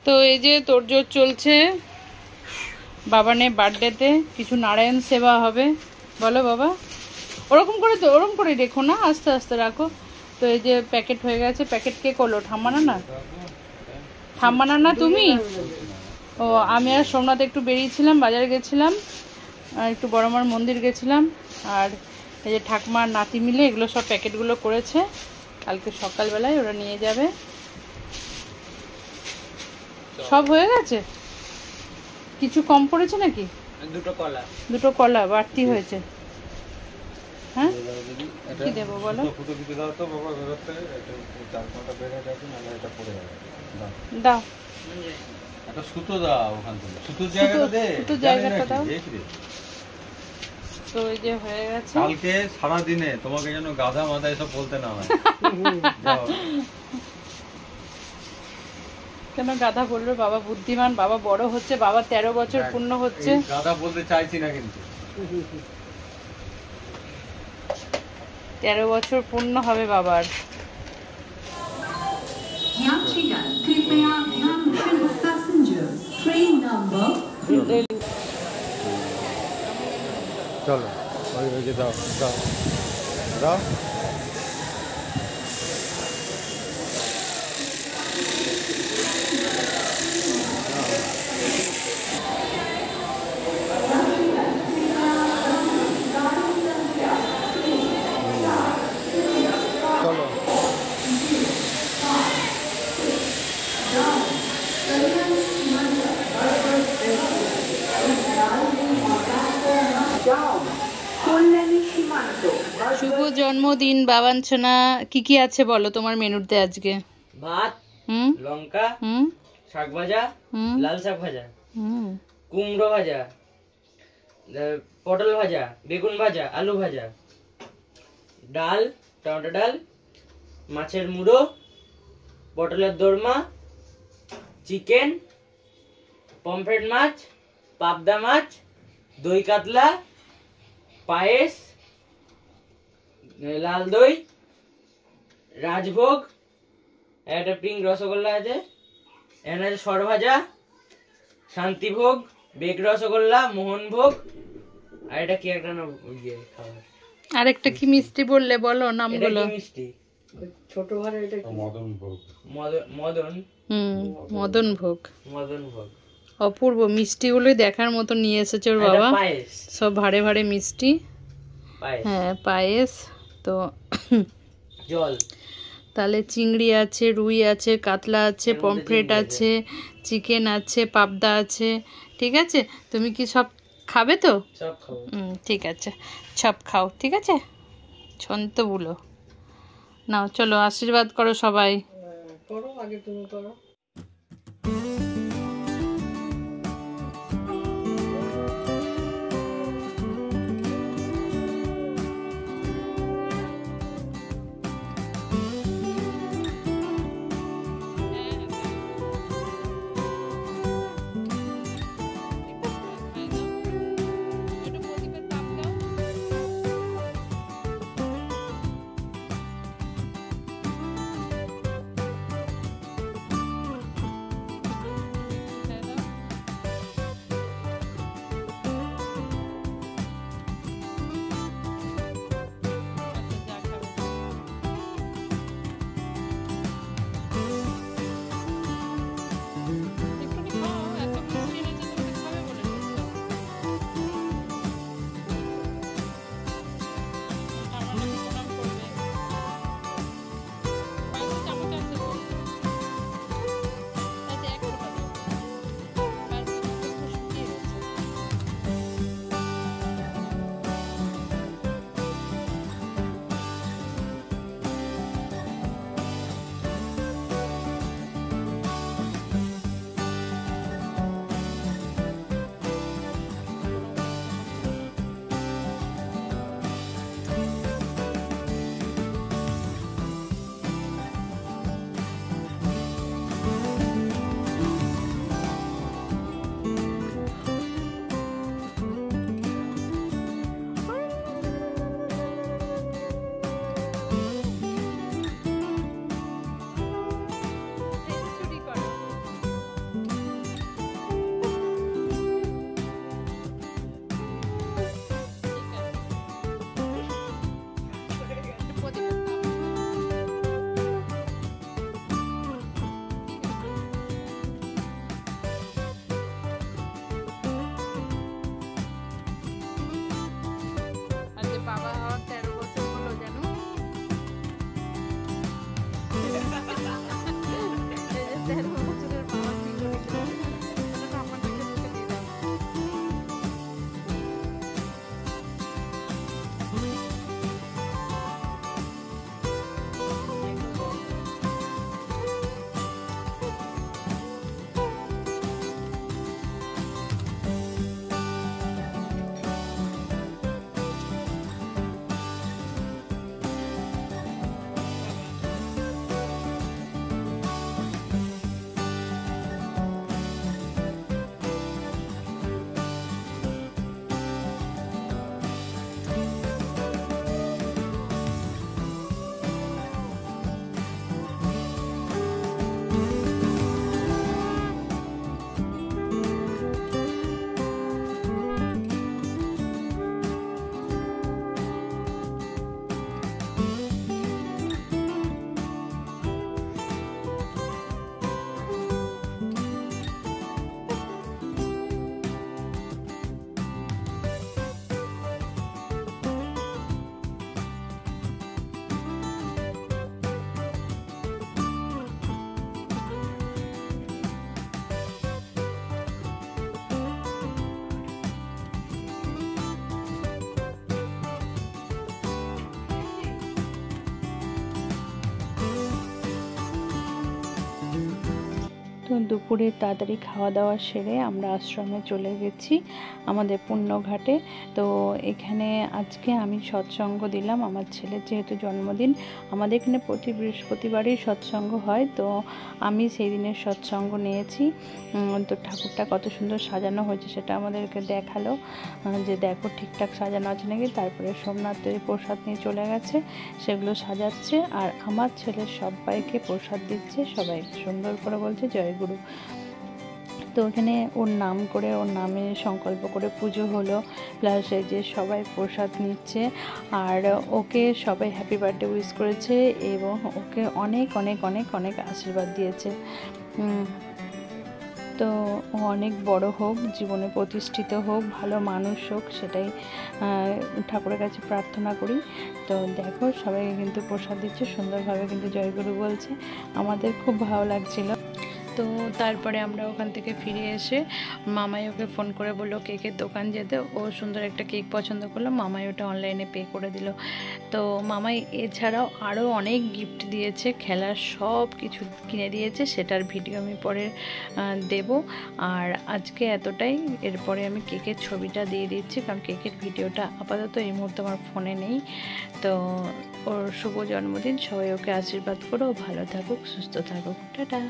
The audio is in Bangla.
তো এই যে তোড়জোড় চলছে বাবানের বার্থডেতে, কিছু নারায়ণ সেবা হবে। বলো বাবা, ওরকম করে রেখো না, আস্তে আস্তে রাখো। তো এই যে প্যাকেট হয়ে গেছে। প্যাকেট কে করলো? ঠাম্মানা না তুমি? ও, আমি আর সোমনাথ একটু বেরিয়েছিলাম, বাজারে গেছিলাম, আর একটু বড়মার মন্দির গেছিলাম। আর এই যে ঠাকমার নাতি মিলে এগুলো সব প্যাকেটগুলো করেছে, কালকে সকালবেলায় ওরা নিয়ে যাবে। সব হয়ে গেছে? কিছু কম পড়েছে নাকি? দুটো কলা বাড়তি হয়েছে। হ্যাঁ, কি দেবো বলো? দাও সুতো দাও, ওখান থেকে সুতোর জায়গাটা দাও। তো এই যে হয়ে গেছে। কালকে সারা দিনে তোমাকে যেন গাধা মাথা এসব বলতে না হয়। কেন গাধা বলবে? বাবা বুদ্ধিমান, বাবা বড় হচ্ছে, বাবা 13 বছর পূর্ণ হচ্ছে। গাধা বলতে চাইছি না, কিন্তু 13 বছর পূর্ণ হবে বাবার। চলো ওই যে দাও দাও দাও। শুভ জন্মদিন বাবাঞ্ছনা। কি কি আছে বলো তোমার মেনুতে আজকে? ভাত, লঙ্কা, শাক ভাজা, লাল শাক ভাজা, কুমড়ো ভাজা, পটল ভাজা, বেগুন ভাজা, আলু ভাজা, ডাল, টমেটো ডাল, মাছের মুড়ো, পটলের দোরমা, চিকেন, পমফ্রেট মাছ, পাবদা মাছ, দই কাতলা, পায়েস, লাল দই, রাজভোগ, একটা পিঙ্ক রসগোল্লা আছে, এখানে আছে সরভাজা, শান্তিভোগ, বেক রসগোল্লা, মোহনভোগ, আর এটা কি একটা খাবার, আরেকটা কি মিষ্টি বললে, বলো নামগুলো। মিষ্টি ছোট ঘরে এটা মদন ভোগ। মদন ভোগ। মদন ভোগ অপূর্ব মিষ্টিগুলোই দেখার মতো নিয়ে এসেছে ওর বাবা, সব ভারে ভারে মিষ্টি। হ্যাঁ, পায়েস। তো জল, তাহলে চিংড়ি আছে, রুই আছে, কাতলা আছে, পমফ্রেট আছে, চিকেন আছে, পাবদা আছে। ঠিক আছে, তুমি কি সব খাবে তো? সব খাবো। ঠিক আছে, সব খাও। ঠিক আছে, ছন্ত বুলো নাও। চলো আশীর্বাদ করো সবাই। করো, আগে তুমি করো। তো দুপুরে তাড়াতাড়ি খাওয়া দাওয়া সেরে আমরা আশ্রমে চলে গেছি আমাদের পুণ্যঘাটে। তো এখানে আজকে আমি সৎসঙ্গ দিলাম, আমার ছেলের যেহেতু জন্মদিন, আমাদের এখানে প্রতি বৃহস্পতিবারই সৎসঙ্গ হয়, তো আমি সেই দিনের সৎসঙ্গ নিয়েছি। তো ঠাকুরটা কত সুন্দর সাজানো হয়েছে সেটা আমাদেরকে দেখালো, যে দেখো ঠিকঠাক সাজানো আছে নাকি। তারপরে সোমনাথের প্রসাদ নিয়ে চলে গেছে, সেগুলো সাজাচ্ছে, আর আমার ছেলে সবাইকে প্রসাদ দিচ্ছে, সবাই সুন্দর করে বলছে জয়গুরু। তো ওখানে ওর নাম করে, ওর নামে সংকল্প করে পুজো হলো, প্লাস এই যে সবাই প্রসাদ নিচ্ছে, আর ওকে সবাই হ্যাপি বার্থডে উইশ করেছে এবং ওকে অনেক অনেক অনেক অনেক আশীর্বাদ দিয়েছে। তো ও অনেক বড় হোক, জীবনে প্রতিষ্ঠিত হোক, ভালো মানুষ হোক, সেটাই ঠাকুরের কাছে প্রার্থনা করি। তো দেখো সবাইকে কিন্তু প্রসাদ দিচ্ছে, সুন্দরভাবে কিন্তু জয়গুরু বলছে, আমাদের খুব ভালো লাগছিল। তো তারপরে আমরা ওখান থেকে ফিরে এসে মামাই ওকে ফোন করে বললো কেকের দোকান যেতে, ও সুন্দর একটা কেক পছন্দ করলো, মামাই ওটা অনলাইনে পে করে দিল। তো মামাই এছাড়াও আরও অনেক গিফট দিয়েছে, খেলার সব কিছু কিনে দিয়েছে, সেটার ভিডিও আমি পরে দেব। আর আজকে এতটাই, এরপরে আমি কেকের ছবিটা দিয়ে দিচ্ছি, কারণ কেকের ভিডিওটা আপাতত এই মুহূর্তে আমার ফোনে নেই। তো ওর শুভ জন্মদিন, সবাই ওকে আশীর্বাদ করো, ভালো থাকুক, সুস্থ থাকুক, টাটা।